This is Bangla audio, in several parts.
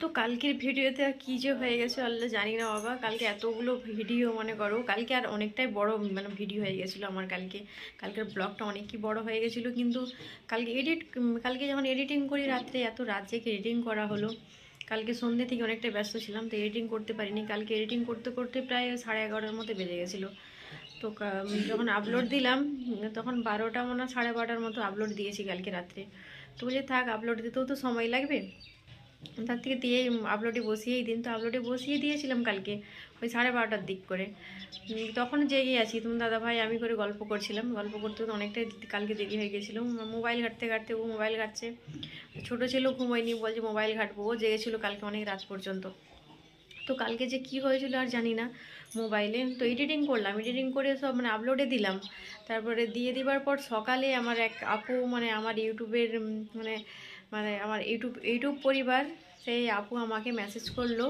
তো কালকের ভিডিওতে কি যে হয়ে গেছে আল্লাহ জানি না বাবা। কালকে এতগুলো ভিডিও মনে করো, কালকে আর অনেকটাই বড় মানে ভিডিও হয়ে গেছিলো আমার। কালকের ব্লগটা অনেকই বড় হয়ে গেছিলো, কিন্তু কালকে যখন এডিটিং করি রাত্রে, এত রাত জেগে এডিটিং করা হলো। কালকে সন্ধ্যে থেকে অনেকটাই ব্যস্ত ছিলাম, তো এডিটিং করতে পারিনি। কালকে এডিটিং করতে করতে প্রায় 11:30 মতো বেজে গেছিলো। তো যখন আপলোড দিলাম তখন 12টা মনে 12:30 মতো আপলোড দিয়েছি কালকে রাত্রে। তো বলছি থাক, আপলোড দিতেও তো সময় লাগবে, তার থেকে দিয়েই আপলোডে বসিয়েই দিন। তো আপলোডে বসিয়ে দিয়েছিলাম কালকে ওই 12:30টার দিক করে। তখন জেগে আছি, তুমি দাদা ভাই আমি করে গল্প করছিলাম। গল্প করতে তো অনেকটাই কালকে দেরি হয়ে গেছিলো। মোবাইল ঘাঁটতে ঘাঁটতে ও মোবাইল ঘাঁটছে, ছোটো ছেলেও ঘুমোয়নি, বলছে মোবাইল ঘাঁটবো। ও জেগেছিলো কালকে অনেক রাত পর্যন্ত। তো কালকে যে কি হয়েছিল আর জানি না। মোবাইলে তো এডিটিং করলাম, এডিটিং করে সব মানে আপলোডে দিলাম। তারপরে দিয়ে দেওয়ার পর সকালে আমার এক আপু, মানে আমার ইউটিউবের মানে মানে আমার ইউটিউব পরিবার, সেই আপু আমাকে মেসেজ করলো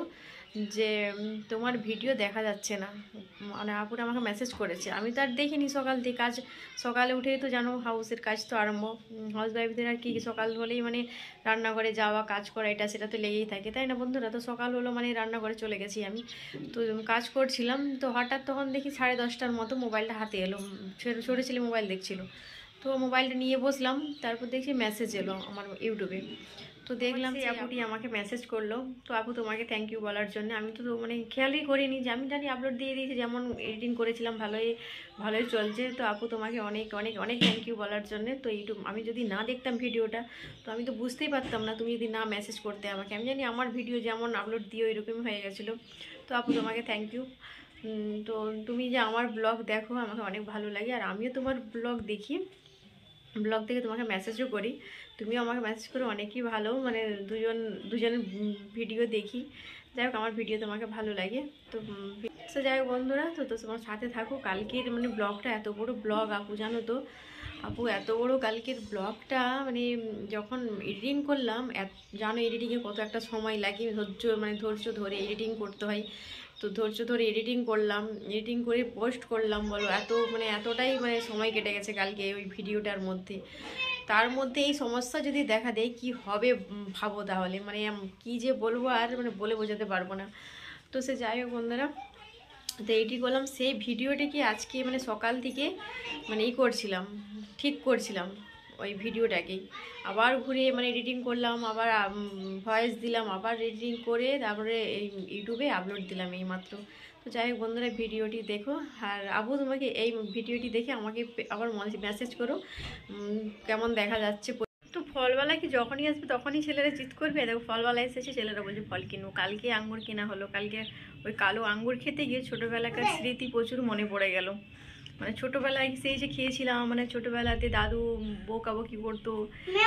যে তোমার ভিডিও দেখা যাচ্ছে না। মানে আপুরা আমাকে মেসেজ করেছে, আমি তো আর দেখিনি সকাল থেকে। সকালে উঠেই তো জানো হাউসের কাজ তো আরম্ভ। হাউস ওয়াইফদের আর কি সকাল হলেই মানে রান্নাঘরে যাওয়া, কাজ করা, এটা সেটা তো লেগেই থাকে, তাই না বন্ধুরা? তো সকাল হলো মানে রান্নাঘরে চলে গেছি আমি। তো কাজ করছিলাম, তো হঠাৎ তখন দেখি 10:30টার মতো মোবাইলটা হাতে এলো। ছোটো ছেলে মোবাইল দেখছিল, তো মোবাইলটা নিয়ে বসলাম। তারপর দেখছি মেসেজ এলো আমার ইউটিউবে। তো দেখলাম সেই আপুটি আমাকে মেসেজ করলো। তো আপু তোমাকে থ্যাংক ইউ বলার জন্য। আমি তো মানে খেয়ালই করিনি, যে আমি জানি আপলোড দিয়ে দিয়েছি, যেমন এডিটিং করেছিলাম ভালোই ভালোই চলছে। তো আপু তোমাকে অনেক অনেক অনেক থ্যাংক ইউ বলার জন্য। তো ইউটিউব আমি যদি না দেখতাম ভিডিওটা, তো আমি তো বুঝতেই পারতাম না, তুমি যদি না মেসেজ করতে আমাকে। আমি জানি আমার ভিডিও যেমন আপলোড দিও এরকমই হয়ে গেছিলো। তো আপু তোমাকে থ্যাংক ইউ। তো তুমি যে আমার ব্লগ দেখো আমাকে অনেক ভালো লাগে, আর আমিও তোমার ব্লগ দেখি, ব্লগ থেকে তোমাকে মেসেজও করি, তুমিও আমাকে মেসেজ করো। অনেকই ভালো, মানে দুজনের ভিডিও দেখি। যাই হোক আমার ভিডিও তোমাকে ভালো লাগে। তো তো যাই হোক বন্ধুরা, তো তোমার সাথে থাকো। কালকের মানে ব্লগটা এত বড় ব্লগ আপু, জানো তো আপু, এত বড় কালকের ব্লগটা মানে যখন এডিটিং করলাম, জানো এডিটিংয়ে কত একটা সময় লাগে, ধৈর্য ধরে এডিটিং করতে হয়। তো ধৈর্য ধরে এডিটিং করলাম, এডিটিং করে পোস্ট করলাম, বলো এতটাই মানে সময় কেটে গেছে কালকে ওই ভিডিওটার মধ্যে। তার মধ্যে এই সমস্যা যদি দেখা দেয় কি হবে ভাবো তাহলে, মানে কি যে বলবো আর মানে বলে বোঝাতে পারবো না। তো সে যাই হোক বন্ধুরা, তো এইটি করলাম। সেই ভিডিওটি কি আজকে মানে সকাল থেকে মানে করছিলাম, ঠিক করছিলাম ওই ভিডিওটাকেই। আবার ঘুরে মানে এডিটিং করলাম, আবার ভয়েস দিলাম, আবার এডিটিং করে তারপরে এই ইউটিউবে আপলোড দিলাম এইমাত্র। তো যাই হোক বন্ধুরা, ভিডিওটি দেখো। আর আবু তোমাকে এই ভিডিওটি দেখে আমাকে আবার মেসেজ করো কেমন দেখা যাচ্ছে। তো ফলবেলা কি যখনই আসবে তখনই ছেলেরা জিদ করবে। দেখো ফলবেলা এসেছে, ছেলেরা বলছে ফল কিনবো। কালকে আঙ্গুর কেনা হলো। কালকে ওই কালো আঙ্গুর খেতে গিয়ে ছোটোবেলাকার স্মৃতি প্রচুর মনে পড়ে গেল। মানে ছোটোবেলায় সেই যে খেয়েছিলাম, মানে ছোটোবেলাতে দাদু বকাবকি করতো,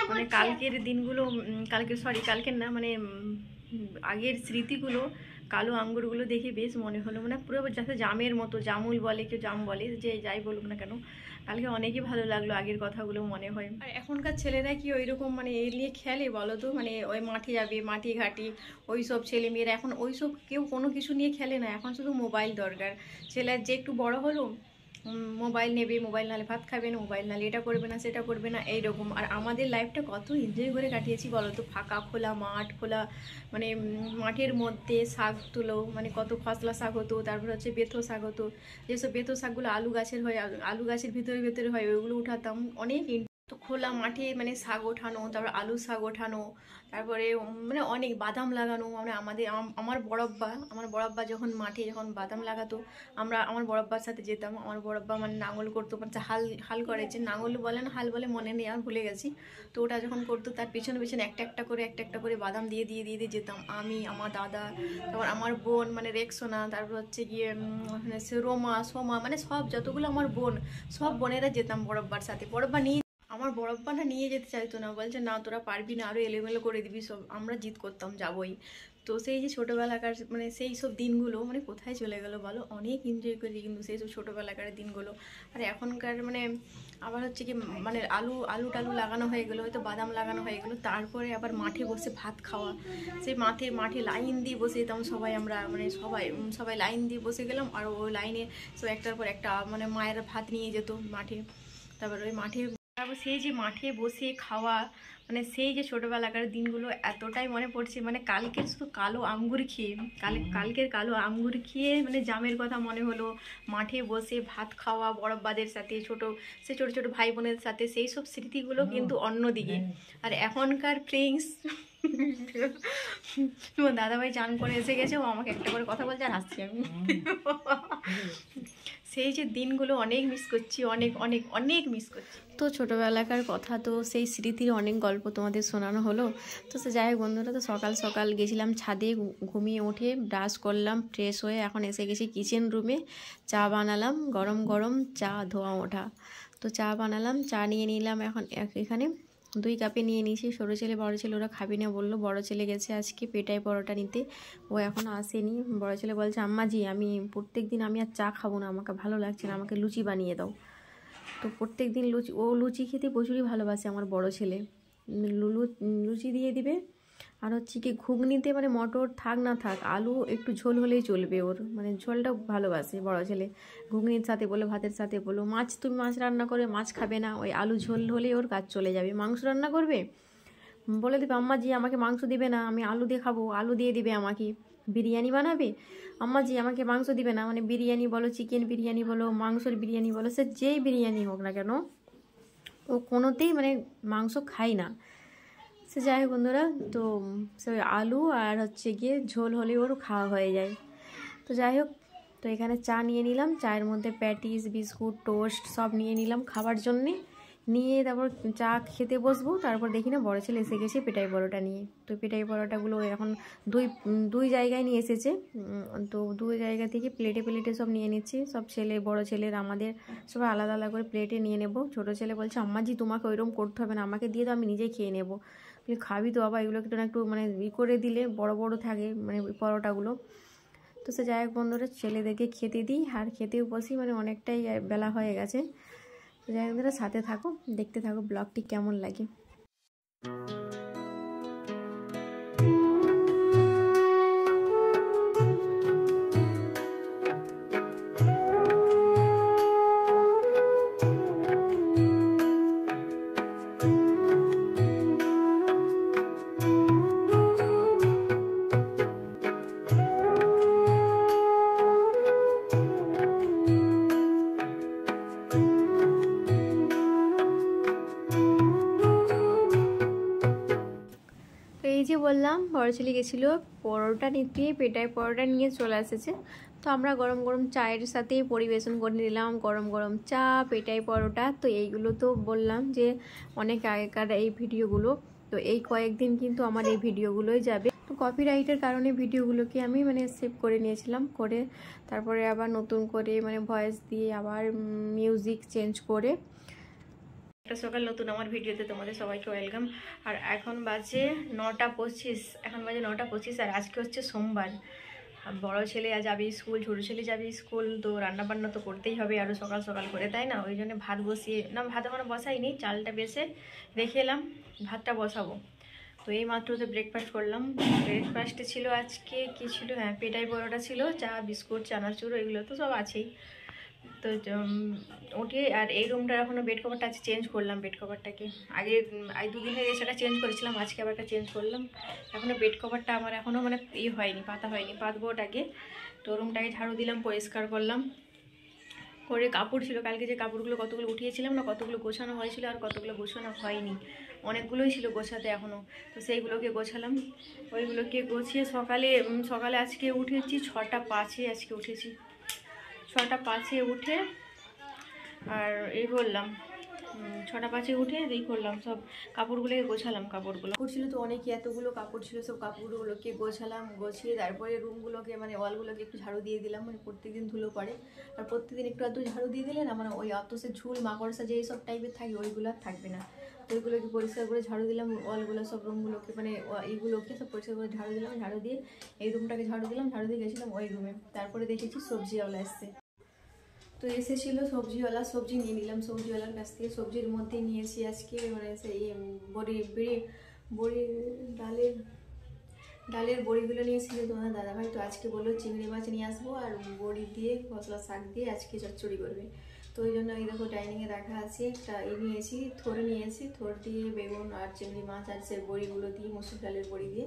মানে কালকের দিনগুলো, কালকের না মানে আগের স্মৃতিগুলো, কালো আঙ্গুরগুলো দেখে বেশ মনে হলো, মানে পুরো যাতে জামের মতো, জামুল বলে কেউ জাম বলে, যে যাই বলুক না কেন, কালকে অনেকই ভালো লাগলো, আগের কথাগুলো মনে হয়। আর এখনকার ছেলেরা কি ওই রকম মানে এ নিয়ে খেলে বলো তো? মানে ওই মাঠে যাবে, মাটি ঘাটি, ওই সব ছেলেমেয়েরা এখন ওই সব কেউ কোনো কিছু নিয়ে খেলে না। এখন শুধু মোবাইল দরকার। ছেলের যে একটু বড় হলো মোবাইল নেবে, মোবাইল নালে ভাত খাবে না, মোবাইল নালে এটা করবে না সেটা করবে না, এইরকম। আর আমাদের লাইফটা কত এনজয় করে কাটিয়েছি বলো তো? ফাঁকা খোলা মাঠ, খোলা মানে মাঠের মধ্যে শাক তুলো, মানে কত খসলা শাক হতো, তারপর হচ্ছে বেথো শাক হতো। যেসব বেথো শাকগুলো আলু গাছের হয়, আলু গাছের ভিতরে ভিতরে হয়, ওইগুলো উঠাতাম অনেক। তো খোলা মাঠে মানে শাক ওঠানো, তারপর আলু শাক ওঠানো, তারপরে মানে অনেক বাদাম লাগানো। মানে আমার বড়াব্বা যখন মাঠে যখন বাদাম লাগাতো, আমার বড়াব্বার সাথে যেতাম। আমার বড়াব্বা মানে নাঙল করতো, মানে হাল করেছে, নাঙল বলে না হাল বলে মনে নেই, আর ভুলে গেছি। তো ওটা যখন করতো তার পিছনে পিছনে একটা একটা করে বাদাম দিয়ে দিয়ে দিয়ে দিয়ে যেতাম আমি, আমার দাদা, তারপর আমার বোন মানে রেক্সোনা, তারপর হচ্ছে গিয়ে রোমা, সোমা, মানে সব যতগুলো আমার বোন, সব বোনেরা যেতাম বড়াব্বার সাথে। বড়াব্বা নিয়ে আমার বড়প্পা না নিয়ে যেতে চাইতো না, বলছে না তোরা পারবি না, আরও এলোমেলো করে দিবি সব। আমরা জিদ করতাম যাবই। তো সেই যে ছোটোবেলাকার মানে সেই সব দিনগুলো মানে কোথায় চলে গেল বলো? অনেক এনজয় করি কিন্তু সেই সব ছোটোবেলাকার দিনগুলো। আর এখনকার মানে আবার হচ্ছে কি মানে আলু টালু লাগানো হয়ে গেলো, হয়তো বাদাম লাগানো হয়ে গেলো, তারপরে আবার মাঠে বসে ভাত খাওয়া। সেই মাঠে লাইন দিয়ে বসে যেতাম সবাই, আমরা মানে সবাই লাইন দিয়ে বসে গেলাম, আর ওই লাইনে সব একটার পর একটা মানে মায়েরা ভাত নিয়ে যেত মাঠে। তারপর ওই মাঠে, তারপর সেই যে মাঠে বসে খাওয়া, মানে সেই যে ছোটোবেলাকার দিনগুলো এতটাই মনে পড়ছে, মানে কালকের শুধু কালো আঙ্গুর খেয়ে, কালকের কালো আঙ্গুর খেয়ে মানে জামের কথা মনে হলো, মাঠে বসে ভাত খাওয়া বড়বাদের সাথে, ছোটো ছোটো ভাই বোনের সাথে, সেই সব স্মৃতিগুলো কিন্তু অন্যদিকে। আর এখনকার ফ্রেন্ডস তোমার দাদাভাই চান করে এসে গেছে, ও আমাকে একটা করে কথা বলছে আর হাসছি আমি। সেই যে দিনগুলো অনেক মিস করছি, অনেক অনেক অনেক মিস করছি। তো ছোটোবেলাকার কথা, তো সেই স্মৃতির অনেক গল্প তোমাদের শোনানো হলো। তো সে যাই হোক বন্ধুরা, তো সকাল সকাল গেছিলাম ছাদে, ঘুমিয়ে উঠে ব্রাশ করলাম, ফ্রেশ হয়ে এখন এসে গেছি কিচেন রুমে। চা বানালাম, গরম গরম চা, ধোয়া ওঠা। তো চা বানালাম, চা নিয়ে নিলাম এখন এখানে 2 কাপে নিয়ে নিয়েছি। ছোটো ছেলে বড়ো ছেলে ওরা খাবি না বললো। বড়ো ছেলে গেছে আজকে পেটাই পরোটা নিতে, ও এখনও আসেনি। বড়ো ছেলে বলছে আম্মাজি আমি প্রত্যেক দিন আমি আর চা খাবো না, আমাকে ভালো লাগছে না, আমাকে লুচি বানিয়ে দাও। তো প্রত্যেক দিন লুচি খেতে প্রচুরই ভালোবাসে আমার বড়ো ছেলে। লুচি দিয়ে দিবে, আর হচ্ছে কি ঘুগনিতে মানে মটর থাক না থাক, আলু একটু ঝোল হলেই চলবে ওর, মানে ঝোলটা ভালোবাসে বড়ো ছেলে। ঘুগনির সাথে বলো, ভাতের সাথে বলো, তুমি মাছ রান্না করবে, মাছ খাবে না, ওই আলু ঝোল হলেই ওর কাজ চলে যাবে। মাংস রান্না করবে, বলে দেবে আম্মাজি আমাকে মাংস দিবে না, আমি আলু দিয়ে খাবো, আলু দিয়ে দিবে আমাকে। বিরিয়ানি বানাবে, আম্মাজি আমাকে মাংস দিবে না, মানে বিরিয়ানি বলো, চিকেন বিরিয়ানি বলো, মাংসের বিরিয়ানি বলো, সে যেই বিরিয়ানি হোক না কেন, ও কোনোতেই মানে মাংস খায় না। সে যাই হোক বন্ধুরা, তো সে আলু আর হচ্ছে গিয়ে ঝোল হলে ওর খাওয়া হয়ে যায়। তো যাই হোক, তো এখানে চা নিয়ে নিলাম, চায়ের মধ্যে প্যাটিস, বিস্কুট, টোস্ট সব নিয়ে নিলাম খাবার জন্যে। নিয়ে তারপর চা খেতে বসবো। তারপর দেখি না বড়ো ছেলে এসে গেছে পেটাই পরোটা নিয়ে। তো পেটাই পরোটাগুলো এখন দুই জায়গায় নিয়ে এসেছে। তো 2 জায়গা থেকে প্লেটে প্লেটে সব নিয়ে নিচ্ছি। সব ছেলে, বড়ো ছেলের, আমাদের সবাই আলাদা আলাদা করে প্লেটে নিয়ে নেব। ছোটো ছেলে বলছে আম্মাজি তোমাকে ওইরকম করতে হবে না, আমাকে দিয়ে তো আমি নিজেই খেয়ে নেবো। তুই খাবি তো বাবা, এগুলো একটু মানে করে দিলে বড় বড় থাকে মানে পরোটাগুলো। তো সে যাই হোক বন্ধুরা, ছেলেদেরকে খেতে দিই আর খেতেও বসি, মানে অনেকটাই বেলা হয়ে গেছে। তো যাই হোক বন্ধুরা, সাথে থাকো, দেখতে থাকো ব্লগটি কেমন লাগে। এই যে বললাম বড় ছেলে গেছিলো পরোটা নিতে, পেটাই পরোটা নিয়ে চলে এসেছে। তো আমরা গরম গরম চায়ের সাথে পরিবেশন করে নিলাম, গরম গরম চা, পেটাই পরোটা। তো এইগুলো তো বললাম যে অনেক আগেকার এই ভিডিওগুলো। তো এই কয়েকদিন কিন্তু আমার এই ভিডিওগুলোই যাবে। তো কপিরাইটের কারণে ভিডিওগুলোকে আমি মানে সেভ করে নিয়েছিলাম, করে তারপরে আবার নতুন করে মানে ভয়েস দিয়ে আবার মিউজিক চেঞ্জ করে। একটা সকাল নতুন আমার ভিডিওতে তোমাদের সবাইকে ওয়েলকাম। আর এখন বাজে 9টা 25, এখন বাজে 9টা 25, আর আজকে হচ্ছে সোমবার। বড় ছেলে যাবে স্কুল, ছোটো ছেলে যাবে স্কুল, তো রান্নাবান্না তো করতেই হবে আরও সকাল সকাল করে, তাই না? ওই জন্য ভাত বসিয়ে না, ভাত এখনো বসাইনি, চালটা বেসে রেখে এলাম, ভাতটা বসাবো। তো এই মাত্র তো ব্রেকফাস্ট করলাম। ব্রেকফাস্টে ছিল আজকে কি ছিল, হ্যাঁ পেটাই পরোটা ছিল, চা, বিস্কুট, চানাচুর, এগুলো তো সব আছেই। তো ওঠে, আর এই রুমটার এখনও বেড কভারটা আছে, চেঞ্জ করলাম বেড কভারটাকে। আগে 2 দিন হয়ে সেটা চেঞ্জ করেছিলাম, আজকে আবার একটা চেঞ্জ করলাম। এখনও বেড কভারটা আমার এখনও মানে হয়নি, পাতা হয়নি, পাতবো ওটাকে। তো রুমটাকে ঝাড়ু দিলাম, পরিষ্কার করলাম করে। কাপড় ছিল কালকে, যে কাপড়গুলো কতগুলো উঠিয়েছিলাম না, কতগুলো গোছানো হয়েছিল আর কতগুলো গোছানো হয়নি, অনেকগুলোই ছিল গোছাতে এখনও। তো সেইগুলোকে গোছালাম, ওইগুলোকে গোছিয়ে সকালে আজকে উঠেছি 6টা 5-এ, আজকে উঠেছি 6টা 5-এ উঠে। আর এই বললাম 6টা 5-এ উঠে এই করলাম, সব কাপড়গুলোকে গোছালাম। কাপড়গুলো ছিল তো অনেকই, এতগুলো কাপড় ছিল, সব কাপড়গুলোকে গোছালাম, গোছিয়ে তারপরে রুমগুলোকে মানে ওয়ালগুলোকে একটু ঝাড়ু দিয়ে দিলাম। মানে প্রত্যেকদিন ধুলো পড়ে, আর প্রত্যেকদিন একটু আধটু ঝাড়ু দিয়ে দিলে না, মানে ওই অত সে ঝুল মাকড়সা যেই সব টাইপের থাকে ওইগুলো আর থাকবে না। তো ওইগুলোকে পরিষ্কার করে ঝাড়ু দিলাম, ওয়ালগুলো সব রুমগুলোকে মানে এইগুলোকে সব পরিষ্কার করে ঝাড়ু দিলাম। ঝাড়ু দিয়ে এই রুমটাকে ঝাড়ু দিলাম, ঝাড়ু দিয়ে গেছিলাম ওই রুমে। তারপরে দেখেছি সবজিওয়ালা এসছে, তো এসেছিলো সবজিওয়ালা, সবজি নিয়ে নিলাম সবজিওয়ালার কাছ থেকে। সবজির মধ্যে নিয়েছি আজকে মানে সেই বড়ি ডালের বড়িগুলো নিয়েছিল তোমার দাদাভাই। তো আজকে বললো চিংড়ি মাছ নিয়ে আসবো আর বড়ি দিয়ে মশলা শাক দিয়ে আজকে চচ্চড়ি করবে। তো ওই জন্য এই দেখো ডাইনিংয়ে রাখা আছে একটা নিয়েছি, থোড় নিয়েছি, থোড় দিয়ে বেগুন আর চিংড়ি মাছ আর সে বড়িগুলো দিয়ে, মসুর ডালের বড়ি দিয়ে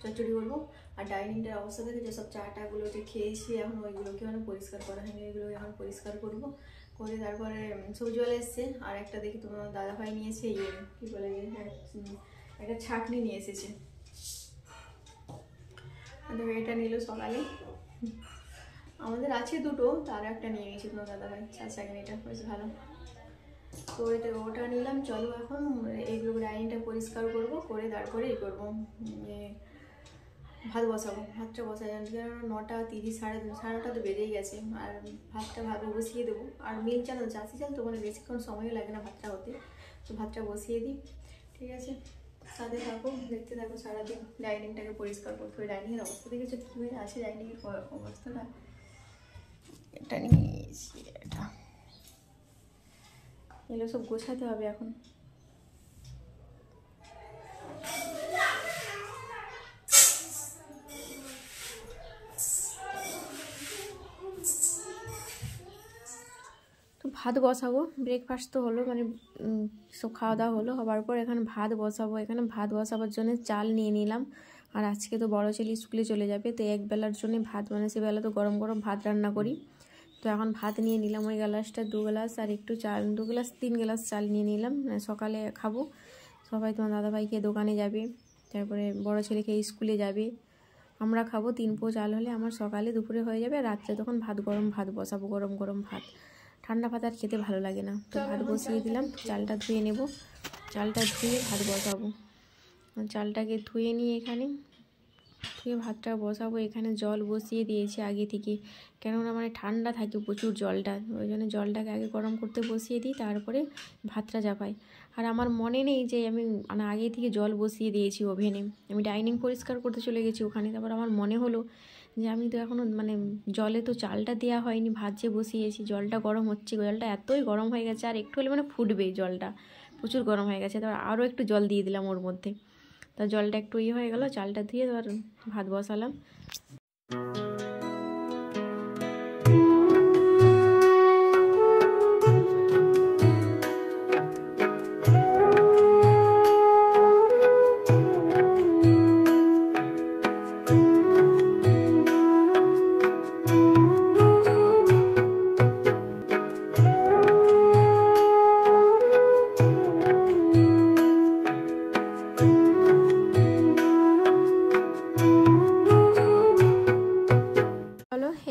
চচ্চড়ি করবো। আর ডাইনিংটার অবস্থা দেখে যেসব চাটাগুলো যে খেয়েছি এখন ওইগুলোকে মানে পরিষ্কার করা হয়নি, ওইগুলোকে এখন পরিষ্কার করবো, করে তারপরে সবজিওয়ালা এসছে। আর একটা দেখি তোমার দাদাভাই নিয়েছে ইয়ে কী বলে একটা ছাঁকনি নিয়ে এসেছে, এটা নিল সকালে। আমাদের আছে দুটো, তার একটা নিয়ে গেছি তোমার দাদাভাই, ছাঁকনিটা বেশ ভালো। তো এটা ওটা নিলাম। চলো এখন এইগুলো ডাইনিংটা পরিষ্কার করব, করে তারপরে এই করবো ভাত বসাবো। ভাতটা বসাই কারণ 9:30 সাড়ে 9টা তো বেজেই গেছে। আর ভাত বসিয়ে দেবো। আর মিল চাল চাষি চাল তো মানে বেশিক্ষণ সময়ও লাগে না ভাতটা হতে, তো ভাতটা বসিয়ে দিই। ঠিক আছে, সাথে থাকো, দেখতে থাকো সারাদিন। ডাইনিংটাকে পরিষ্কার করতে হবে। ডাইনিংয়ের অবস্থা দেখেছো কী হয়ে আছে, ডাইনিংয়ের অবস্থাটা। এটা নিয়ে নিয়েছি, এটা এগুলো সব গোছাতে হবে এখন। তো ভাত বসাবো, ব্রেকফাস্ট তো হলো, মানে সব খাওয়া দাওয়া হলো, হবার পর এখানে ভাত বসাবো। এখানে ভাত বসাবার জন্য চাল নিয়ে নিলাম। আর আজকে তো বড় ছেলে স্কুলে চলে যাবে, তো এক বেলার জন্য ভাত, মানে সেবেলা তো গরম গরম ভাত রান্না করি। তো এখন ভাত নিয়ে নিলাম ওই গ্লাসটা 2 গ্লাস, আর একটু চাল 2 গ্লাস 3 গ্লাস চাল নিয়ে নিলাম, সকালে খাবো সবাই। তোমার দাদাভাইকে দোকানে যাবে, তারপরে বড় ছেলেকে স্কুলে যাবে, আমরা খাবো। 3 পো চাল হলে আমার সকালে দুপুরে হয়ে যাবে। রাত্রে তখন ভাত বসাবো, গরম গরম ভাত। ঠান্ডা ভাত আর খেতে ভালো লাগে না। তো ভাত বসিয়ে দিলাম, চালটা ধুয়ে নেব, চালটা ধুয়ে ভাত বসাবো। চালটাকে ধুয়ে নিয়ে এখানে ধুয়ে ভাতটা বসাবো। এখানে জল বসিয়ে দিয়েছি আগে থেকে, কেননা মানে ঠান্ডা থাকে প্রচুর জলটা, ওই জন্য জলটাকে আগে গরম করতে বসিয়ে দিই, তারপরে ভাতটা চাপাই। আর আমার মনে নেই যে আমি মানে আগে থেকে জল বসিয়ে দিয়েছি ওভেনে। আমি ডাইনিং পরিষ্কার করতে চলে গেছি ওখানে, তারপর আমার মনে হলো যে আমি তো এখনও মানে জলে তো চালটা দেওয়া হয়নি, ভাত যে বসিয়েছি, জলটা গরম হচ্ছে, জলটা এতই গরম হয়ে গেছে, আর একটু হলে মানে ফুটবেই, জলটা প্রচুর গরম হয়ে গেছে। তারপর আরও একটু জল দিয়ে দিলাম ওর মধ্যে, তা জলটা একটু হয়ে গেল, চালটা ধুয়ে এবার ভাত বসালাম।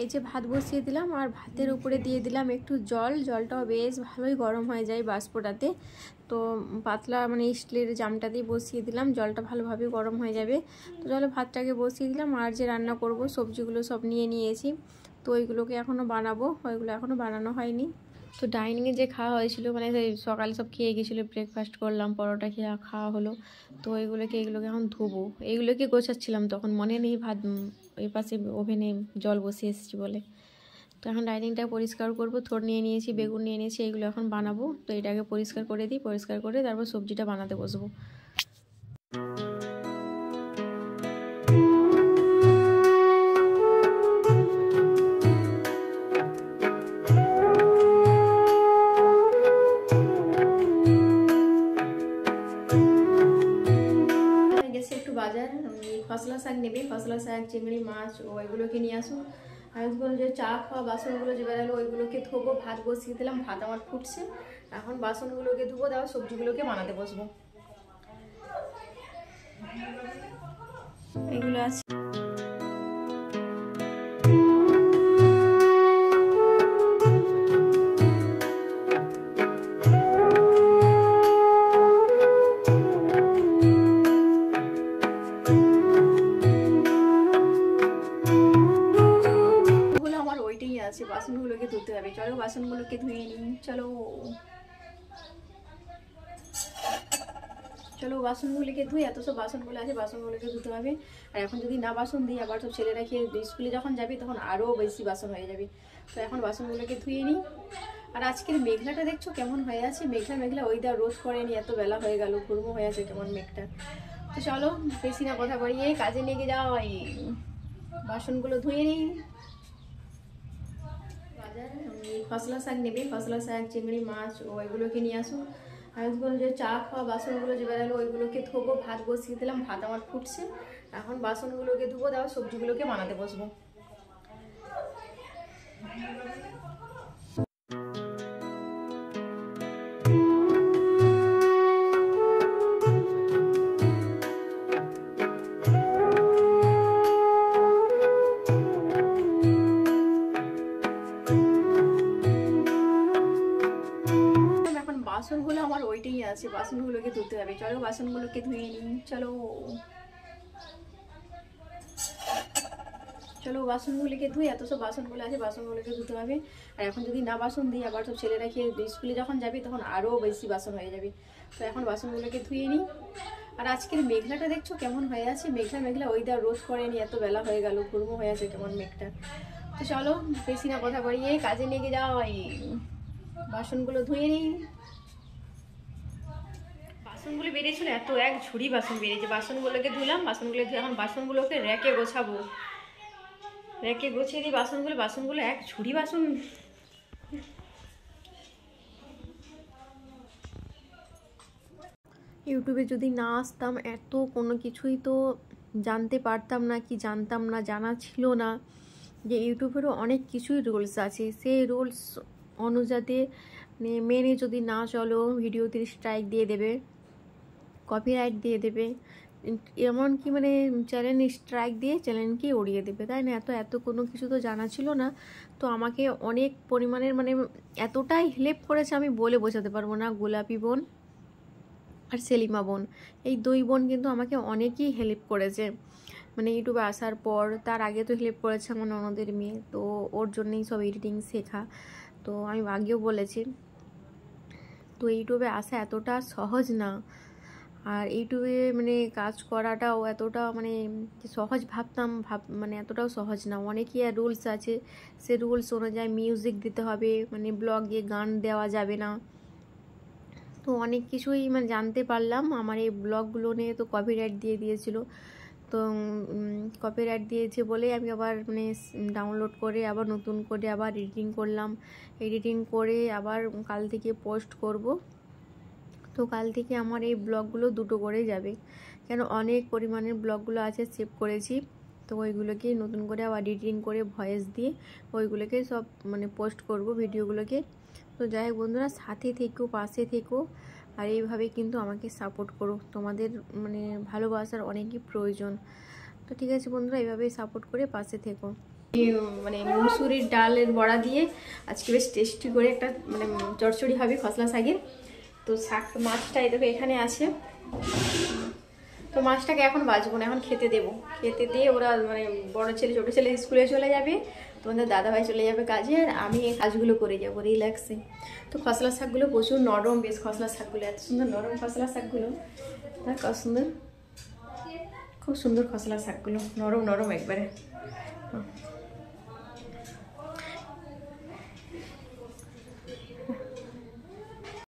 এই যে ভাত বসিয়ে দিলাম, আর ভাতের উপরে দিয়ে দিলাম একটু জল। জলটাও বেশ ভালোই গরম হয়ে যায় বাষ্পটাতে। তো পাতলা মানে স্টিলের জামটাতেই বসিয়ে দিলাম, জলটা ভালোভাবে গরম হয়ে যাবে। তো চলো ভাতটাকে বসিয়ে দিলাম। আর যে রান্না করব সবজিগুলো সব নিয়ে নিয়েছি, তো ওইগুলোকে এখনও বানাবো, ওইগুলো এখনও বানানো হয়নি। তো ডাইনিংয়ে যে খাওয়া হয়েছিল, মানে সেই সকালে সব খেয়ে গেছিলো, ব্রেকফাস্ট করলাম, পরোটা খাওয়া হলো। তো এগুলোকে এখন ধোবো, এইগুলোকে গোছাচ্ছিলাম, তখন মনে নেই ভাত এই পাশে ওভেনে জল বসিয়ে এসেছি বলে। তো এখন ডাইনিংটা পরিষ্কার করব। থোড় নিয়ে নিয়েছি, বেগুন নিয়ে নিয়েছি, এইগুলো এখন বানাবো। তো এটাকে পরিষ্কার করে দিই, পরিষ্কার করে তারপর সবজিটা বানাতে বসবো। বাজার খসলা শাক নেবে, খসলা শাক, চিংড়ি মাছ, ওইগুলোকে নিয়ে আসুন। আর যে চা খাওয়া বাসনগুলো যে বেরালো ওইগুলোকে ধোবো। ভাত বসিয়ে দিলাম, ভাত আমার ফুটছে, এখন বাসনগুলোকে ধুবো, তারপর সবজিগুলোকে বানাতে বসবো। এগুলো আছে। বাসনগুলোকে ধুতে হবে, চলো বাসনগুলোকে ধুয়ে নিই। চলো বাসনগুলোকে ধুই, এত সব বাসনগুলো আছে, বাসনগুলোকে ধুতে হবে। আর এখন যদি না বাসন দিই, আবার সব ছেলেরা খেয়ে স্কুলে যখন যাবে তখন আরও বেশি বাসন হয়ে যাবে। তো এখন বাসনগুলোকে ধুয়ে নিই। আর আজকের মেঘলাটা দেখছো কেমন হয়ে আছে, মেঘলা মেঘলা, ওইটা রোদ করেনি, এত বেলা হয়ে গেল, ঘুরমো হয়ে আছে কেমন মেঘটা। তো চলো বেশি না কথা বাড়িয়ে কাজে লেগে যাও, বাসনগুলো ধুয়ে নিই। বাজার খসলা শাক নেবে, খসলা শাক, চিংড়ি মাছ ওইগুলোকে নিয়ে আসুন। আর যে চা খাওয়া বাসনগুলো যে বেরোলো ওইগুলোকে ধোবো, ভাত বসিয়ে দিলাম, ভাত আমার ফুটছে, এখন বাসনগুলোকে ধুবো, তারপর সবজিগুলোকে বানাতে বসবো। বাসনগুলো আমার ওইটাই আছে, বাসনগুলোকে ধুতে হবে। চলো বাসনগুলোকে ধুয়ে নিই। চলো চলো বাসনগুলোকে ধুই, এত সব বাসনগুলো আছে, বাসনগুলোকে ধুতে হবে। আর এখন যদি না বাসন দিই আবার সব ছেলেরা খেয়ে স্কুলে যখন যাবে তখন আরও বেশি বাসন হয়ে যাবে। তো এখন বাসনগুলোকে ধুয়ে নিই। আর আজকের মেঘলাটা দেখছো কেমন হয়ে আছে, মেঘলা মেঘলা, ওইদার রোদ করেনি, এত বেলা হয়ে গেল, ঘুরমো হয়ে আছে কেমন মেঘটা। তো চলো বেশি না কথা বলিয়ে কাজে লেগে যাই, বাসনগুলো ধুয়ে নিই। বাসনগুলো বেরিয়েছিল, এত এক ঝুড়ি বাসন বেরিয়েছে, বাসনগুলোকে ধুলাম, বাসনগুলো ধুয়ে এখন বাসনগুলোকে র্যাকে গোছাবো, র্যাকে গোছিয়ে দিই বাসনগুলো এক ঝুড়ি বাসন। ইউটিউবে যদি না আসতাম এত কোনো কিছুই তো জানতে পারতাম না, কি জানতাম না, জানা ছিল না যে ইউটিউবেরও অনেক কিছুই রুলস আছে। সেই রুলস অনুযায়ী মেনে যদি না চলো ভিডিওতে স্ট্রাইক দিয়ে দেবে, কপিরাইট দিয়ে দেবে, এমনকি মানে চ্যানেল স্ট্রাইক দিয়ে চ্যানেলকে উড়িয়ে দেবে, তাই না? এত কোনো কিছু তো জানা ছিল না। তো আমাকে অনেক পরিমাণের মানে এতটাই হেল্প করেছে আমি বলে বোঝাতে পারবো না। গোলাপি বোন আর সেলিমা বোন, এই দুই বোন কিন্তু আমাকে অনেকই হেল্প করেছে মানে ইউটিউবে আসার পর। তার আগে তো হেল্প করেছে আমার ননদের মেয়ে, তো ওর জন্যই সব এডিটিং শেখা। তো আমি আগেও বলেছি, তো ইউটিউবে আসা এতটা সহজ না। আর ইউটিউবে মানে কাজ করাটাও এতটা মানে সহজ মানে এতটাও সহজ না। অনেকই আর রুলস আছে, সে রুলস অনুযায়ী মিউজিক দিতে হবে, মানে ব্লগে গান দেওয়া যাবে না। তো অনেক কিছুই মানে জানতে পারলাম আমার এই ব্লগগুলো নিয়ে। তো কপিরাইট দিয়ে দিয়েছিল, তো কপিরাইট দিয়েছে বলে আমি আবার মানে ডাউনলোড করে আবার নতুন করে আবার এডিটিং করলাম, এডিটিং করে আবার কাল থেকে পোস্ট করব। তো কাল থেকে আমার এই ব্লগগুলো দুটো করে যাবে, কেন অনেক পরিমাণের ব্লগগুলো আছে সেভ করেছি। তো ওইগুলোকে নতুন করে আবার এডিটিং করে ভয়েস দিয়ে ওইগুলোকে সব মানে পোস্ট করব ভিডিওগুলোকে। তো যাই হোক বন্ধুরা, সাথে থেকো, পাশে থেকো, আর এইভাবে কিন্তু আমাকে সাপোর্ট করো, তোমাদের মানে ভালোবাসার অনেকই প্রয়োজন। তো ঠিক আছে বন্ধুরা, এইভাবেই সাপোর্ট করে পাশে থেকো। মানে মুসুরির ডালের বড়া দিয়ে আজকে বেশ টেস্টি করে একটা মানে চচ্চড়ি হবে খসলা শাকের। তো শাক মাছটা এই দেখো এখানে আছে, তো মাছটাকে এখন বাজবো না, এখন খেতে দেবো। খেতে দিয়ে ওরা মানে বড় ছেলে ছোটো ছেলে স্কুলে চলে যাবে, তোমাদের দাদাভাই চলে যাবে কাজে, আর আমি এই কাজগুলো করে যাবো রিল্যাক্সে। তো খসলা শাকগুলো প্রচুর নরম, বেশ খসলা শাকগুলো এত সুন্দর নরম খসলা শাকগুলো, কত সুন্দর, খুব সুন্দর খসলা শাকগুলো, নরম নরম একবারে।